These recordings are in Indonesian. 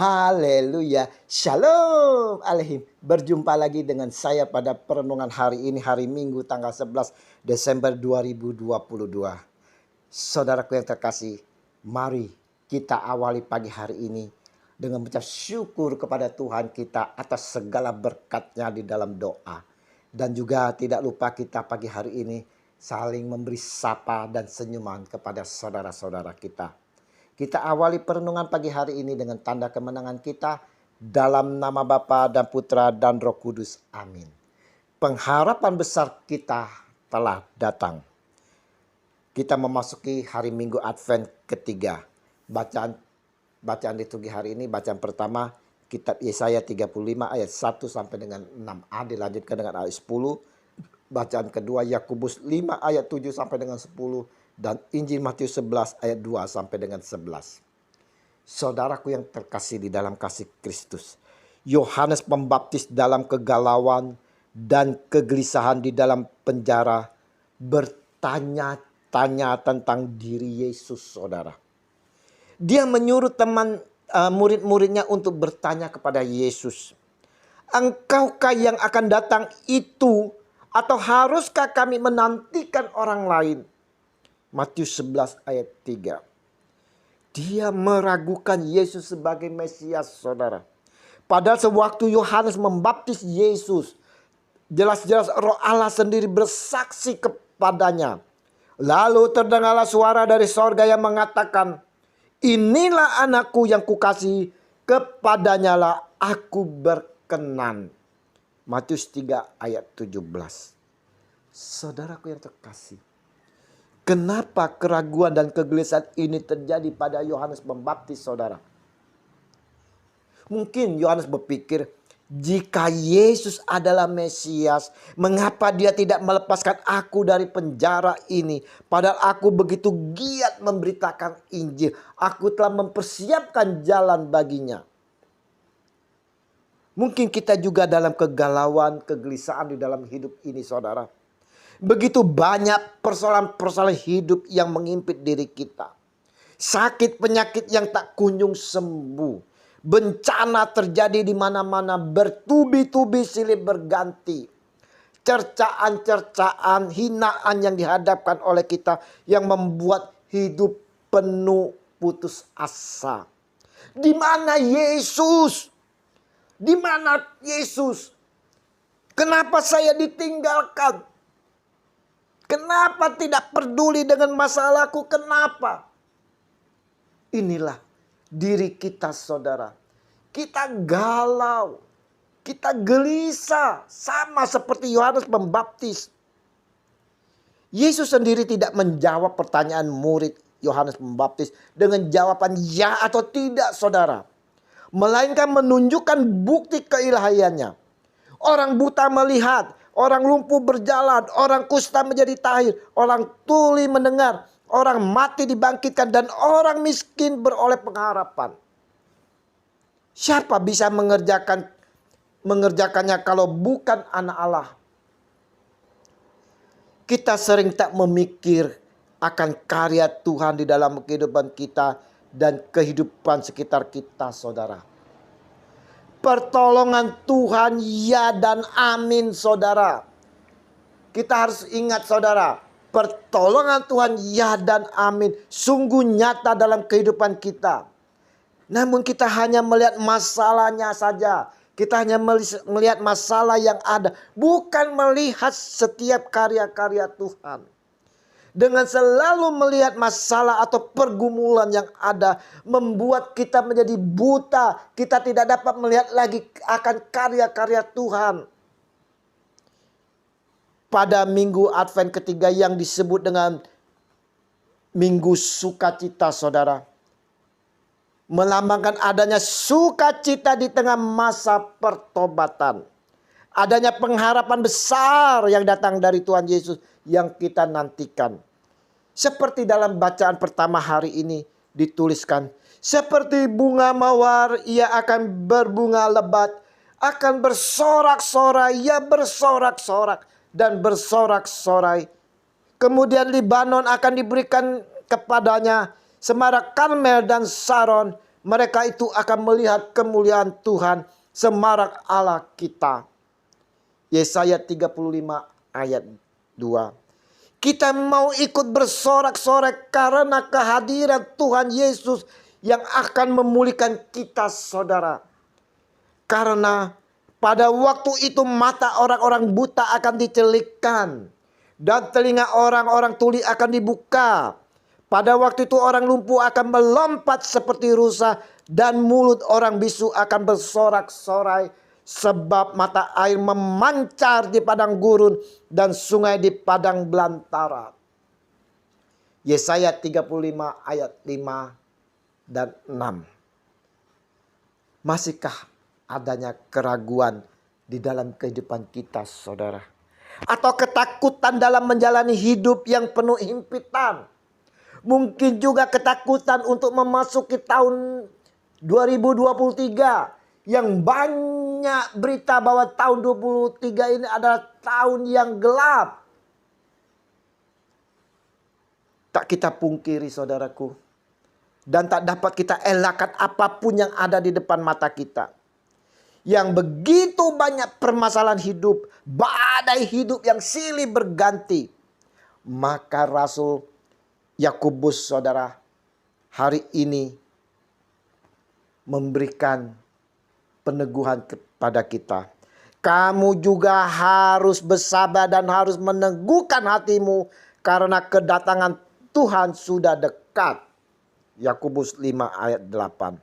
Haleluya. Shalom Alehim. Berjumpa lagi dengan saya pada perenungan hari ini, hari Minggu tanggal 11 Desember 2022. Saudaraku yang terkasih, mari kita awali pagi hari ini dengan mengucap syukur kepada Tuhan kita atas segala berkat-Nya di dalam doa. Dan juga tidak lupa kita pagi hari ini saling memberi sapa dan senyuman kepada saudara-saudara kita. Kita awali perenungan pagi hari ini dengan tanda kemenangan kita dalam nama Bapa dan Putra dan Roh Kudus. Amin. Pengharapan besar kita telah datang. Kita memasuki hari Minggu Advent ketiga. Bacaan liturgi hari ini, bacaan pertama kitab Yesaya 35 ayat 1 sampai dengan 6a, dilanjutkan dengan ayat 10. Bacaan kedua Yakobus 5 ayat 7 sampai dengan 10. Dan Injil Matius 11 ayat 2 sampai dengan 11. Saudaraku yang terkasih di dalam kasih Kristus, Yohanes Pembaptis dalam kegalauan dan kegelisahan di dalam penjara bertanya-tanya tentang diri Yesus, saudara. Dia menyuruh murid-muridnya untuk bertanya kepada Yesus, "Engkaukah yang akan datang itu, atau haruskah kami menantikan orang lain?" Matius 11 ayat 3. Dia meragukan Yesus sebagai Mesias, saudara. Padahal sewaktu Yohanes membaptis Yesus, jelas-jelas Roh Allah sendiri bersaksi kepadanya. Lalu terdengarlah suara dari sorga yang mengatakan, "Inilah anakku yang kukasihi, kepadanya lah aku berkenan." Matius 3 ayat 17. Saudaraku yang terkasih, kenapa keraguan dan kegelisahan ini terjadi pada Yohanes Pembaptis, saudara? Mungkin Yohanes berpikir, jika Yesus adalah Mesias, mengapa dia tidak melepaskan aku dari penjara ini? Padahal aku begitu giat memberitakan Injil. Aku telah mempersiapkan jalan baginya. Mungkin kita juga dalam kegalauan, kegelisahan di dalam hidup ini, saudara. Begitu banyak persoalan-persoalan hidup yang mengimpit diri kita. Sakit penyakit yang tak kunjung sembuh. Bencana terjadi di mana-mana, bertubi-tubi silih berganti. Cercaan-cercaan, hinaan yang dihadapkan oleh kita yang membuat hidup penuh putus asa. Di mana Yesus? Di mana Yesus? Kenapa saya ditinggalkan? Kenapa tidak peduli dengan masalahku? Kenapa? Inilah diri kita, saudara. Kita galau. Kita gelisah. Sama seperti Yohanes Pembaptis. Yesus sendiri tidak menjawab pertanyaan murid Yohanes Pembaptis dengan jawaban ya atau tidak, saudara. Melainkan menunjukkan bukti keilahiannya. Orang buta melihat, orang lumpuh berjalan, orang kusta menjadi tahir, orang tuli mendengar, orang mati dibangkitkan, dan orang miskin beroleh pengharapan. Siapa bisa mengerjakannya kalau bukan anak Allah? Kita sering tak memikir akan karya Tuhan di dalam kehidupan kita dan kehidupan sekitar kita, saudara. Pertolongan Tuhan ya dan amin, saudara. Kita harus ingat, saudara, pertolongan Tuhan ya dan amin sungguh nyata dalam kehidupan kita. Namun kita hanya melihat masalahnya saja. Kita hanya melihat masalah yang ada, bukan melihat setiap karya-karya Tuhan. Dengan selalu melihat masalah atau pergumulan yang ada, membuat kita menjadi buta. Kita tidak dapat melihat lagi akan karya-karya Tuhan. Pada Minggu Advent ketiga yang disebut dengan Minggu Sukacita, saudara, melambangkan adanya sukacita di tengah masa pertobatan. Adanya pengharapan besar yang datang dari Tuhan Yesus yang kita nantikan. Seperti dalam bacaan pertama hari ini dituliskan, seperti bunga mawar ia akan berbunga lebat, akan bersorak-sorai, ia bersorak-sorak dan bersorak-sorai. Kemudian Libanon akan diberikan kepadanya, Semara Karmel dan Saron, mereka itu akan melihat kemuliaan Tuhan semarak Allah kita. Yesaya 35 ayat 2. Kita mau ikut bersorak-sorai karena kehadiran Tuhan Yesus yang akan memulihkan kita, saudara. Karena pada waktu itu mata orang-orang buta akan dicelikkan dan telinga orang-orang tuli akan dibuka. Pada waktu itu orang lumpuh akan melompat seperti rusa dan mulut orang bisu akan bersorak-sorai. Sebab mata air memancar di padang gurun dan sungai di padang belantara. Yesaya 35 ayat 5 dan 6. Masihkah adanya keraguan di dalam kehidupan kita, saudara? Atau ketakutan dalam menjalani hidup yang penuh himpitan? Mungkin juga ketakutan untuk memasuki tahun 2023 yang banyak berita bahwa tahun 2023 ini adalah tahun yang gelap. Tak kita pungkiri, saudaraku. Dan tak dapat kita elakkan apapun yang ada di depan mata kita. Yang begitu banyak permasalahan hidup, badai hidup yang silih berganti. Maka Rasul Yakobus, saudara, hari ini memberikan peneguhan kepada kita. Kamu juga harus bersabar dan harus meneguhkan hatimu karena kedatangan Tuhan sudah dekat. Yakobus 5 ayat 8.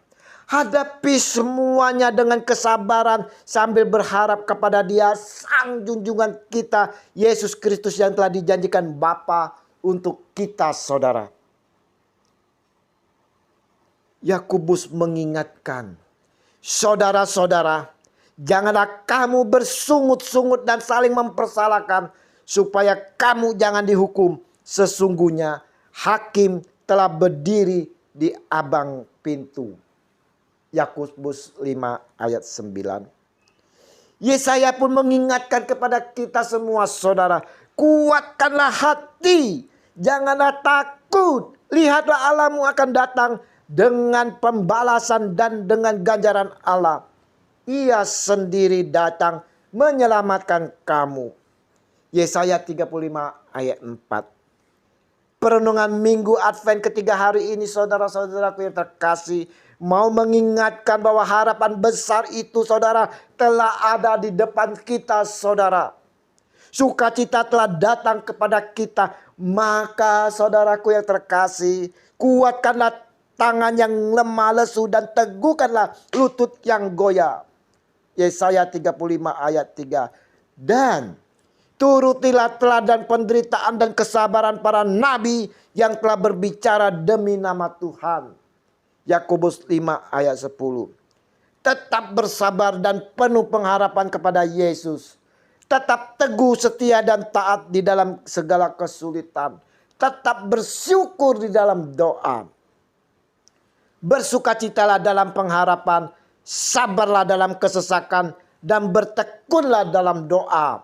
Hadapi semuanya dengan kesabaran sambil berharap kepada Dia, Sang Junjungan kita, Yesus Kristus yang telah dijanjikan Bapa untuk kita, saudara. Yakobus mengingatkan, saudara-saudara, janganlah kamu bersungut-sungut dan saling mempersalahkan, supaya kamu jangan dihukum. Sesungguhnya hakim telah berdiri di abang pintu. Yakobus 5 ayat 9. Yesaya pun mengingatkan kepada kita semua, saudara, kuatkanlah hati, janganlah takut. Lihatlah Allahmu akan datang dengan pembalasan dan dengan ganjaran Allah. Ia sendiri datang menyelamatkan kamu. Yesaya 35 ayat 4. Perenungan Minggu Advent ketiga hari ini, saudara-saudaraku yang terkasih, mau mengingatkan bahwa harapan besar itu, saudara, telah ada di depan kita, saudara. Sukacita telah datang kepada kita. Maka saudaraku yang terkasih, kuatkanlah tangan yang lemah lesu dan teguhkanlah lutut yang goyah. Yesaya 35 ayat 3. Dan turutilah teladan penderitaan dan kesabaran para nabi yang telah berbicara demi nama Tuhan. Yakobus 5 ayat 10. Tetap bersabar dan penuh pengharapan kepada Yesus. Tetap teguh, setia dan taat di dalam segala kesulitan. Tetap bersyukur di dalam doa. Bersukacitalah dalam pengharapan, sabarlah dalam kesesakan, dan bertekunlah dalam doa.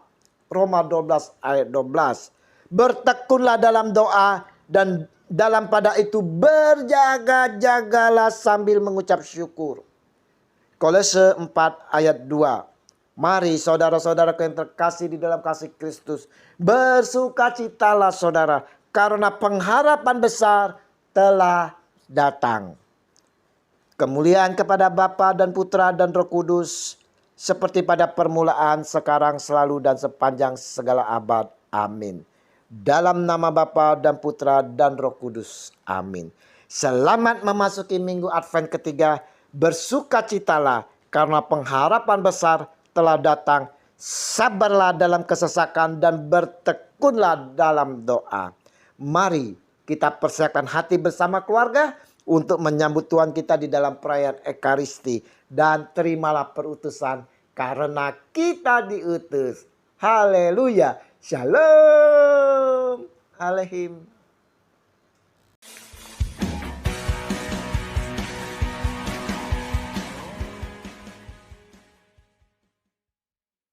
Roma 12 ayat 12. Bertekunlah dalam doa dan dalam pada itu berjaga-jagalah sambil mengucap syukur. Kolose 4 ayat 2. Mari saudara-saudara yang terkasih di dalam kasih Kristus, bersukacitalah saudara, karena pengharapan besar telah datang. Kemuliaan kepada Bapa dan Putra dan Roh Kudus, seperti pada permulaan, sekarang, selalu, dan sepanjang segala abad. Amin. Dalam nama Bapa dan Putra dan Roh Kudus. Amin. Selamat memasuki Minggu Advent ketiga. Bersukacitalah karena pengharapan besar telah datang. Sabarlah dalam kesesakan dan bertekunlah dalam doa. Mari kita persiapkan hati bersama keluarga untuk menyambut Tuhan kita di dalam perayaan Ekaristi. Dan terimalah perutusan karena kita diutus. Haleluya. Shalom. Alehim.